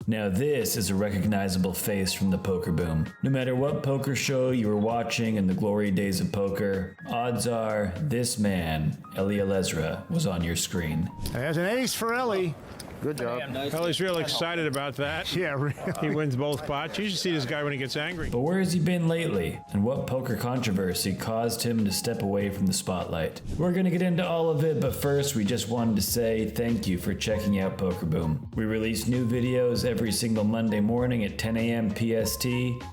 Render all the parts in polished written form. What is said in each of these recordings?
Now this is a recognizable face from the poker boom. No matter what poker show you were watching in the glory days of poker, odds are this man, Eli Elezra, was on your screen. There's an ace for Eli. Good job. Ellie's real excited about that. Yeah, really. He wins both pots. You should see this guy when he gets angry. But where has he been lately? And what poker controversy caused him to step away from the spotlight? We're gonna get into all of it, but first we just wanted to say thank you for checking out Poker Boom. We release new videos every single Monday morning at 10 a.m. PST,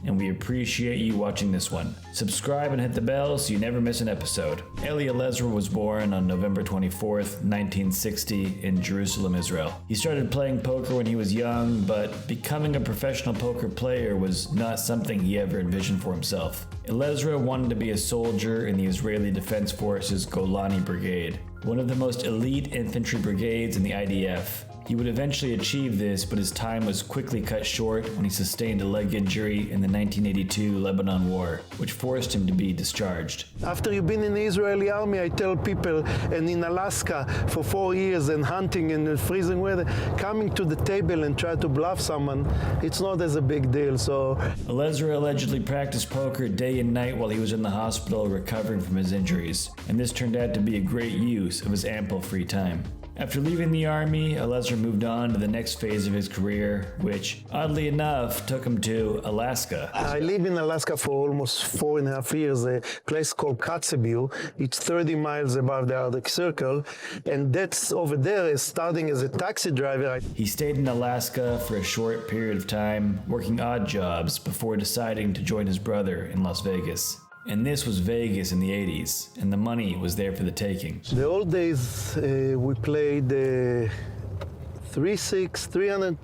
and we appreciate you watching this one. Subscribe and hit the bell so you never miss an episode. Eli Elezra was born on November 24th, 1960 in Jerusalem, Israel. He started playing poker when he was young, but becoming a professional poker player was not something he ever envisioned for himself. Elezra wanted to be a soldier in the Israeli Defense Forces Golani Brigade, one of the most elite infantry brigades in the IDF. He would eventually achieve this, but his time was quickly cut short when he sustained a leg injury in the 1982 Lebanon War, which forced him to be discharged. After you've been in the Israeli army, I tell people, and in Alaska for 4 years and hunting in the freezing weather, coming to the table and try to bluff someone, it's not as a big deal. So Elezra allegedly practiced poker day and night while he was in the hospital recovering from his injuries, and this turned out to be a great use of his ample free time. After leaving the army, Elezra moved on to the next phase of his career, which, oddly enough, took him to Alaska. I lived in Alaska for almost 4.5 years, a place called Kotzebue. It's 30 miles above the Arctic Circle, and that's over there, starting as a taxi driver. He stayed in Alaska for a short period of time, working odd jobs before deciding to join his brother in Las Vegas. And this was Vegas in the 80s, and the money was there for the taking. The old days, we played 3,000,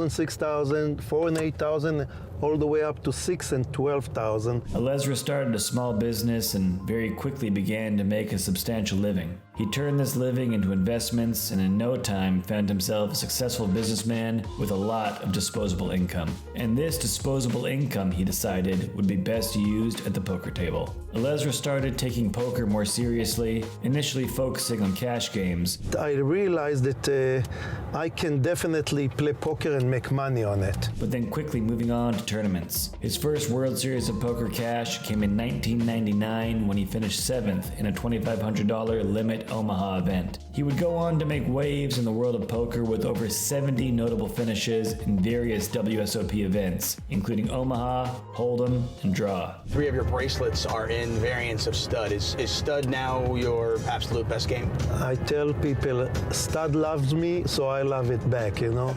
6,000, 4,000 and 8,000, all the way up to 6,000 and 12,000. Elezra started a small business and very quickly began to make a substantial living. He turned this living into investments and in no time found himself a successful businessman with a lot of disposable income. And this disposable income, he decided, would be best used at the poker table. Elezra started taking poker more seriously, initially focusing on cash games. I realized that I can definitely play poker and make money on it. But then quickly moving on to tournaments. His first World Series of Poker cash came in 1999 when he finished 7th in a $2,500 limit Omaha event. He would go on to make waves in the world of poker with over 70 notable finishes in various WSOP events, including Omaha, Hold'em, and Draw. 3 of your bracelets are in variants of stud. Is stud now your absolute best game? I tell people, stud loves me, so I love it back, you know?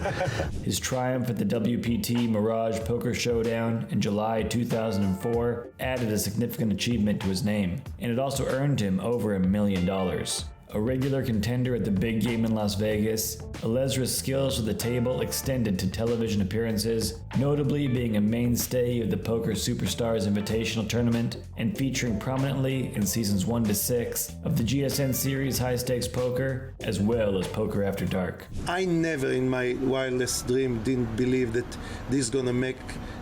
His triumph at the WPT Mirage Poker Showdown in July 2004 added a significant achievement to his name, and it also earned him over $1 million. A regular contender at the big game in Las Vegas, Elezra's skills at the table extended to television appearances, notably being a mainstay of the Poker Superstars Invitational Tournament and featuring prominently in seasons 1 to 6 of the GSN series High Stakes Poker, as well as Poker After Dark. I never in my wildest dream didn't believe that this is gonna make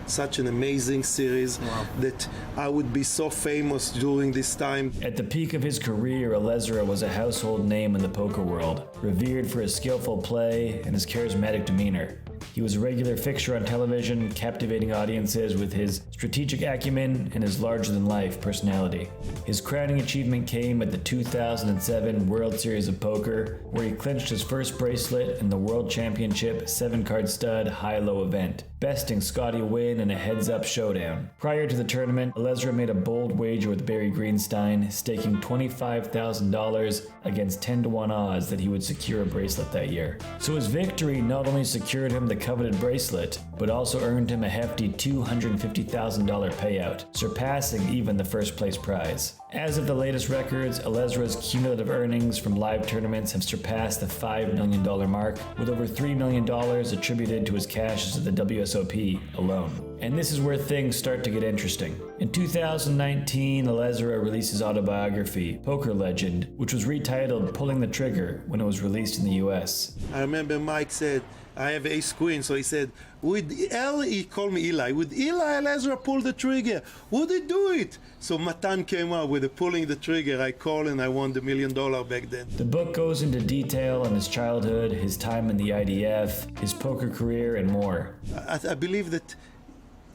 such an amazing series. Wow. That I would be so famous during this time. At the peak of his career, Elezra was a household name in the poker world, revered for his skillful play and his charismatic demeanor. He was a regular fixture on television, captivating audiences with his strategic acumen and his larger-than-life personality. His crowning achievement came at the 2007 World Series of Poker, where he clinched his first bracelet in the World Championship 7-card stud high-low event, besting Scotty Wynn in a heads-up showdown. Prior to the tournament, Elezra made a bold wager with Barry Greenstein, staking $25,000 against 10-to-1 odds that he would secure a bracelet that year. So his victory not only secured him the coveted bracelet, but also earned him a hefty $250,000 payout, surpassing even the first place prize. As of the latest records, Elezra's cumulative earnings from live tournaments have surpassed the $5 million mark, with over $3 million attributed to his cashes at the WSOP alone. And this is where things start to get interesting. In 2019, Elezra released his autobiography, Poker Legend, which was retitled Pulling the Trigger when it was released in the US. I remember Mike said, I have ace queen, so he said, he called me Eli, would Eli Elezra pull the trigger? Would he do it? So Matan came up with the pulling the trigger. I called and I won the $1 million back then. The book goes into detail on his childhood, his time in the IDF, his poker career, and more. I believe that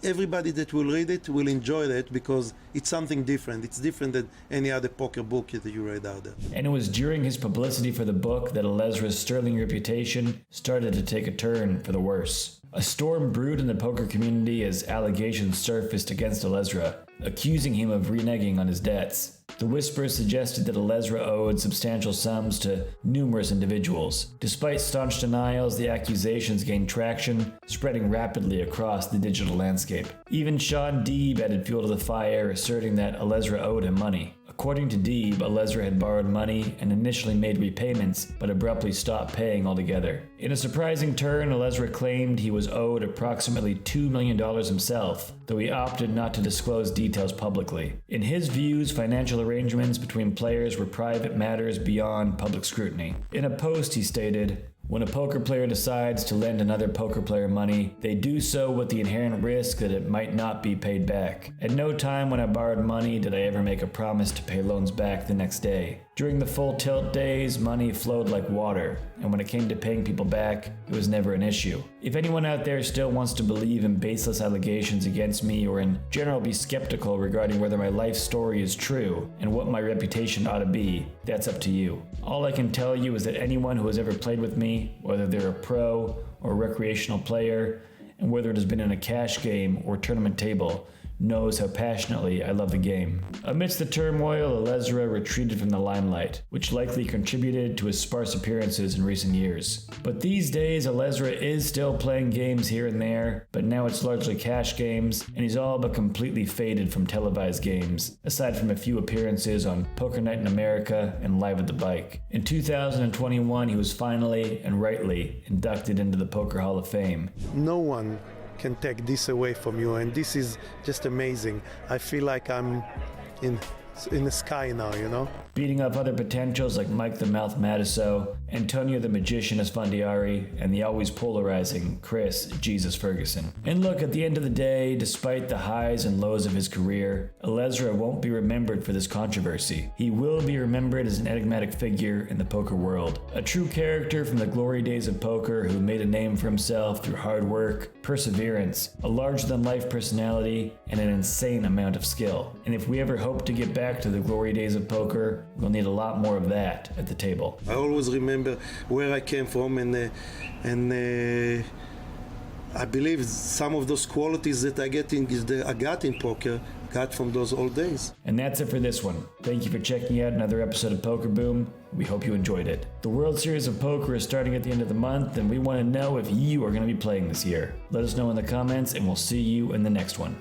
everybody that will read it will enjoy that because it's something different. It's different than any other poker book that you read out there. And it was during his publicity for the book that Elezra's sterling reputation started to take a turn for the worse. A storm brewed in the poker community as allegations surfaced against Elezra, accusing him of reneging on his debts. The whispers suggested that Elezra owed substantial sums to numerous individuals. Despite staunch denials, the accusations gained traction, spreading rapidly across the digital landscape. Even Sean Deeb added fuel to the fire, asserting that Elezra owed him money. According to Deeb, Elezra had borrowed money and initially made repayments, but abruptly stopped paying altogether. In a surprising turn, Elezra claimed he was owed approximately $2 million himself, though he opted not to disclose details publicly. In his views, financial arrangements between players were private matters beyond public scrutiny. In a post, he stated, "When a poker player decides to lend another poker player money, they do so with the inherent risk that it might not be paid back. At no time when I borrowed money did I ever make a promise to pay loans back the next day. During the full tilt days, money flowed like water, and when it came to paying people back, it was never an issue. If anyone out there still wants to believe in baseless allegations against me or in general be skeptical regarding whether my life story is true and what my reputation ought to be, that's up to you. All I can tell you is that anyone who has ever played with me, whether they're a pro or a recreational player, and whether it has been in a cash game or tournament table, knows how passionately I love the game." Amidst the turmoil, Elezra retreated from the limelight, which likely contributed to his sparse appearances in recent years. But these days, Elezra is still playing games here and there, but now it's largely cash games, and he's all but completely faded from televised games, aside from a few appearances on Poker Night in America and Live at the Bike. In 2021, he was finally, and rightly, inducted into the Poker Hall of Fame. No one can take this away from you, and this is just amazing. I feel like I'm in the sky now, you know? Beating up other potentials like Mike the Mouth Matiso, Antonio the Magician Esfandiari, and the always polarizing Chris Jesus Ferguson. And look, at the end of the day, despite the highs and lows of his career, Elezra won't be remembered for this controversy. He will be remembered as an enigmatic figure in the poker world. A true character from the glory days of poker who made a name for himself through hard work, perseverance, a larger-than-life personality, and an insane amount of skill. And if we ever hope to get back to the glory days of poker, we'll need a lot more of that at the table. I always remember where I came from, and I believe some of those qualities that I got in poker got from those old days. And that's it for this one. Thank you for checking out another episode of Poker Boom. We hope you enjoyed it. The World Series of Poker is starting at the end of the month, and we want to know if you are going to be playing this year. Let us know in the comments, and we'll see you in the next one.